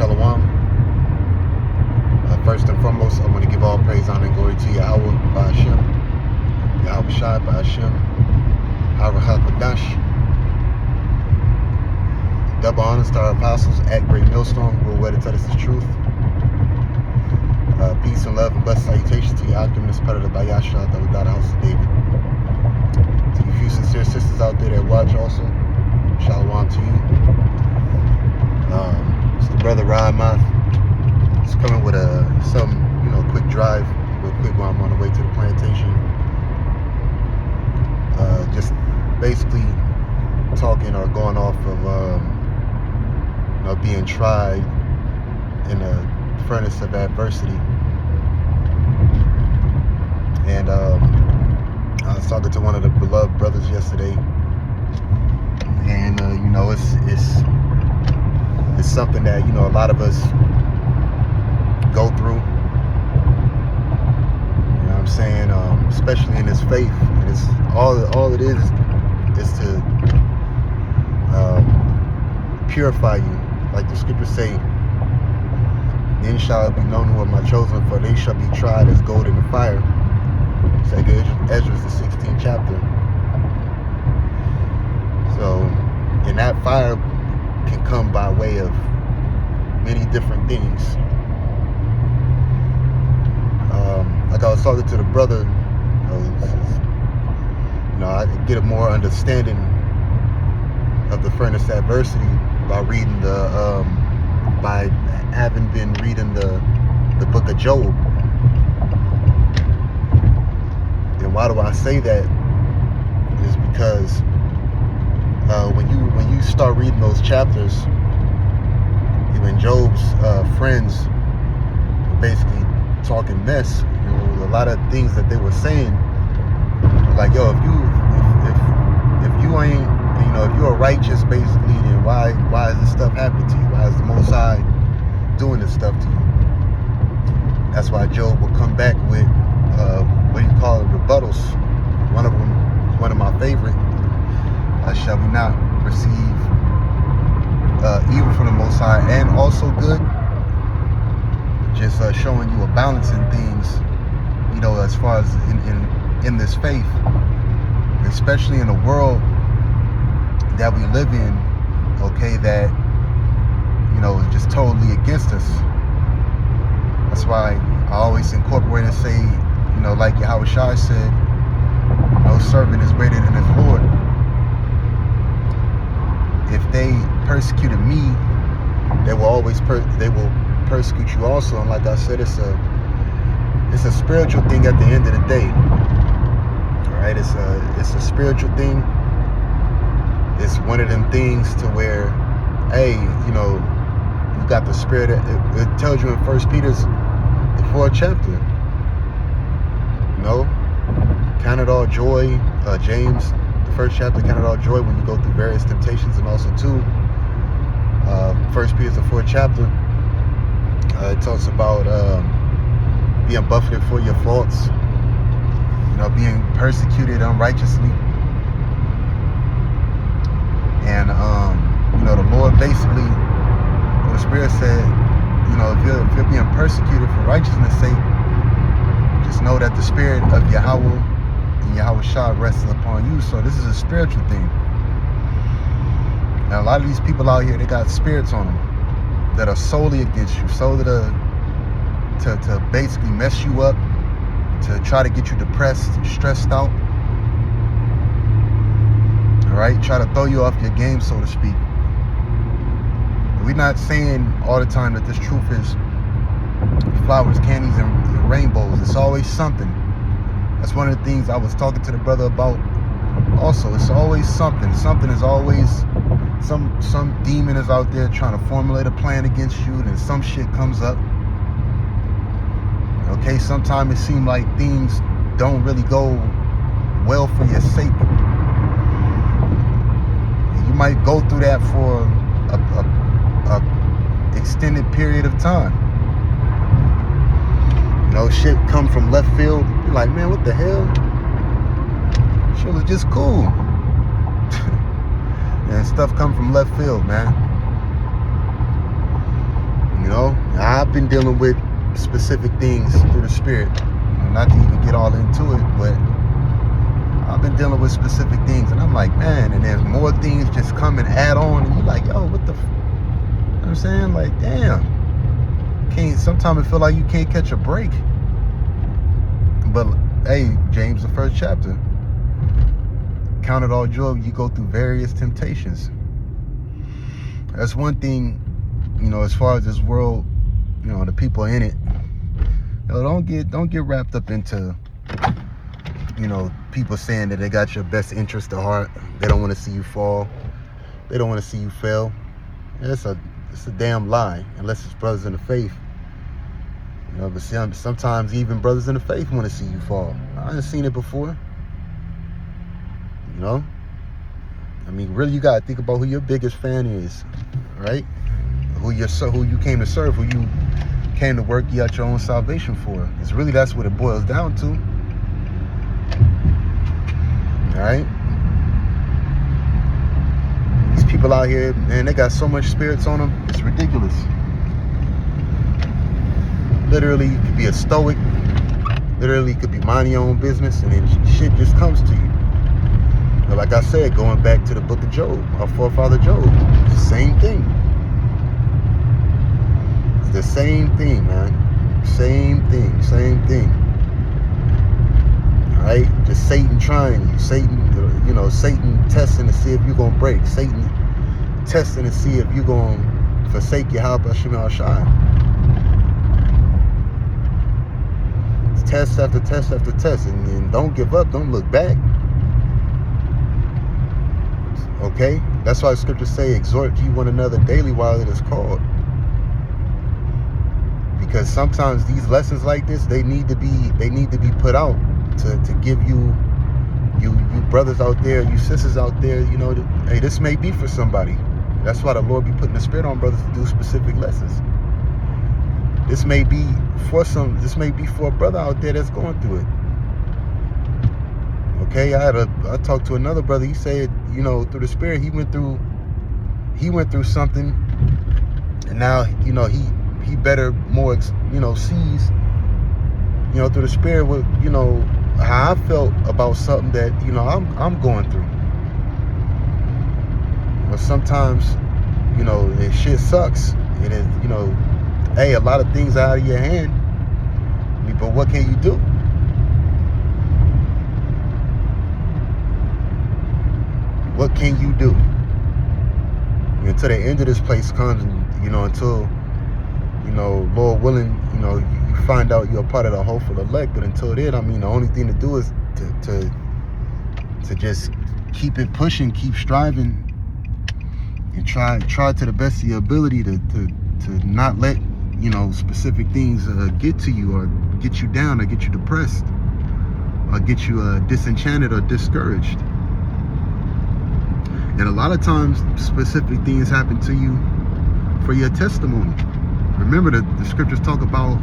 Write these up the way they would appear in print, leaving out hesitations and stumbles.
Shalom. First and foremost, I want to give all praise, honor, and glory to Yahawah, Bahasham, Yahawashi, Bahasham, Double honors to our apostles at Great Millstone, who are where to tell us the truth. Peace and love and blessed salutations to your Alchemist, part of the Bahasham, that without a house of David. To you few sincere sisters out there that watch also, Shalom to you. It's the brother Rahman. It's coming with some quick drive, real quick while I'm on the way to the plantation. Just basically talking or going off of being tried in a furnace of adversity. And I was talking to one of the beloved brothers yesterday, and it's something that a lot of us go through. You know what I'm saying? Especially in this faith, and it's all it is to purify you, like the scriptures say. Then shall it be known who are my chosen, for they shall be tried as gold in the fire. It's like Ezra's the 16th chapter. So, and that fire can come by way of many different things. Like I was talking to the brother, I get a more understanding of the furnace adversity by having been reading the book of Job. And why do I say that? Is because when you start reading those chapters, even Job's friends were basically talking mess. A lot of things that they were saying, like, yo, if you ain't, if you're righteous, basically, then why is this stuff happening to you? Why is the Most High doing this stuff to you? That's why Job will come back with rebuttals. One of them is one of my favorite. Shall we not receive evil from the Most High and also good? Just showing you a balance in things, as far as in this faith, especially in the world that we live in, that is just totally against us. That's why I always incorporate and say, like Yahawashi said, no servant is greater than his Lord. If they persecuted me, they will persecute you also. And like I said, it's a spiritual thing at the end of the day. All right, it's a spiritual thing. It's one of them things to where, hey, you got the spirit. It tells you in 1 Peter's the 4th chapter. Count it all joy. James, the 1st chapter, count it all joy when you go through various temptations, and also too, 1 Peter's the 4th chapter. It talks about being buffeted for your faults, being persecuted unrighteously. And the Lord basically, the Spirit said, if you're being persecuted for righteousness' sake, just know that the Spirit of Yahawah and Yahawashi rests upon you. So this is a spiritual thing. Now a lot of these people out here, they got spirits on them that are solely against you, solely to basically mess you up, to try to get you depressed, stressed out. All right, try to throw you off your game, so to speak. We're not saying all the time that this truth is flowers, candies, and rainbows. It's always something. That's one of the things I was talking to the brother about also. It's always something. Something is always, some demon is out there trying to formulate a plan against you, and then some shit comes up. Okay, sometimes it seems like things don't really go well for your sake. You might go through that for a extended period of time. Shit come from left field. You're like, man, what the hell? Shit was just cool. And stuff come from left field, man. I've been dealing with specific things through the Spirit. Not to even get all into it, but I've been dealing with specific things, and I'm like, man, and there's more things just come and add on, and you're like, yo, what the, you know what I'm saying? Like, damn. Sometimes it feel like you can't catch a break. But hey, James, the 1st chapter, count it all joy, you go through various temptations. That's one thing, you know, as far as this world, you know, the people in it, you know, don't get wrapped up into, you know, people saying that they got your best interest at heart. They don't want to see you fall. They don't want to see you fail. It's a damn lie, unless it's brothers in the faith. You know, but sometimes even brothers in the faith want to see you fall. I've seen it before. You know? I mean, really, you got to think about who your biggest fan is, right? Who you came to serve, who you came to work out your own salvation for. It's really, that's what it boils down to. All right? These people out here, man, they got so much spirits on them, it's ridiculous. Literally, you could be a stoic. Literally, you could be minding your own business, and then shit just comes to you. But like I said, going back to the book of Job, our forefather Job, it's the same thing. It's the same thing, man. Same thing. All right? Just Satan trying you. Satan testing to see if you're going to break. Satan testing to see if you're going to forsake Yahawashi. Test after test after test, and don't give up, don't look back. Okay, that's why the scriptures say, exhort ye one another daily while it is called. Because sometimes these lessons like this, they need to be put out to give you brothers out there, you sisters out there, you know, hey, this may be for somebody. That's why the Lord be putting the Spirit on brothers to do specific lessons. This may be for a brother out there that's going through it. Okay, I talked to another brother. He said, you know, through the Spirit, he went through something, and now, you know, he better more, you know, sees, you know, through the Spirit what, you know, how I felt about something that, you know, I'm going through. But sometimes, you know, if shit sucks, it is, you know, hey, a lot of things are out of your hand. I mean, but what can you do? What can you do? Until the end of this place comes, and, you know, until, you know, Lord willing, you know, you find out you're a part of the hopeful elect. But until then, I mean, the only thing to do is to just keep it pushing, keep striving, and try to the best of your ability to not let, you know, specific things get to you, or get you down, or get you depressed, or get you disenchanted or discouraged. And a lot of times specific things happen to you for your testimony. Remember, the scriptures talk about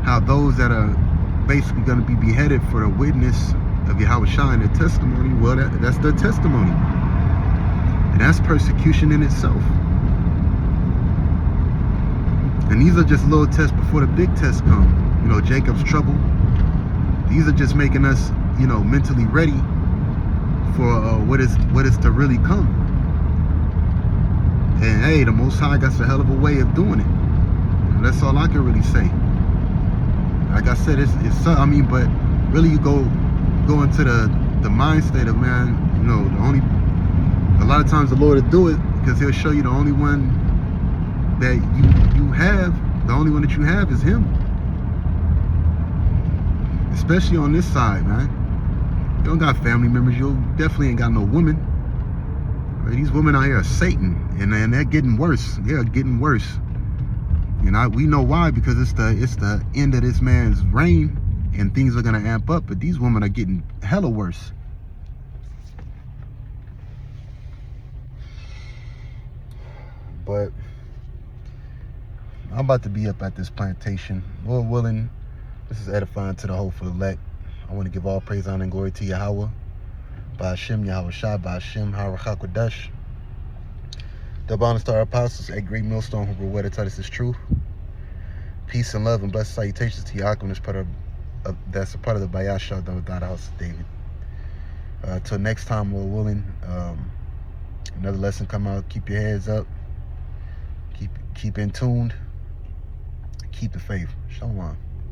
how those that are basically going to be beheaded for the witness of Yahawashi and their testimony, well, that's their testimony. And that's persecution in itself. And these are just little tests before the big tests come. You know, Jacob's trouble. These are just making us, you know, mentally ready for what is to really come. And hey, the Most High got a hell of a way of doing it. And that's all I can really say. Like I said, it's I mean, but really, you go into the mind state of, man, you know, a lot of times the Lord will do it because He'll show you the only one that you have, the only one that you have is Him. Especially on this side, man. You don't got family members. You definitely ain't got no women. Right? These women out here are Satan, and they're getting worse. They're getting worse. And we know why, because it's the end of this man's reign, and things are gonna amp up. But these women are getting hella worse. But I'm about to be up at this plantation. Lord willing, this is edifying to the hopeful elect. I want to give all praise, honor, and glory to Yahawah. Bahasham, Yahawashi, Bahasham, Harachakwadash. The Bonus Star Apostles, a great millstone who will wear to tell us his truth. Peace and love and blessed salutations to Yahawashi. That's a part of the Bahasham of the House of David. Till next time, Lord willing, another lesson come out. Keep your heads up. Keep in tuned. Keep the faith. Shalom.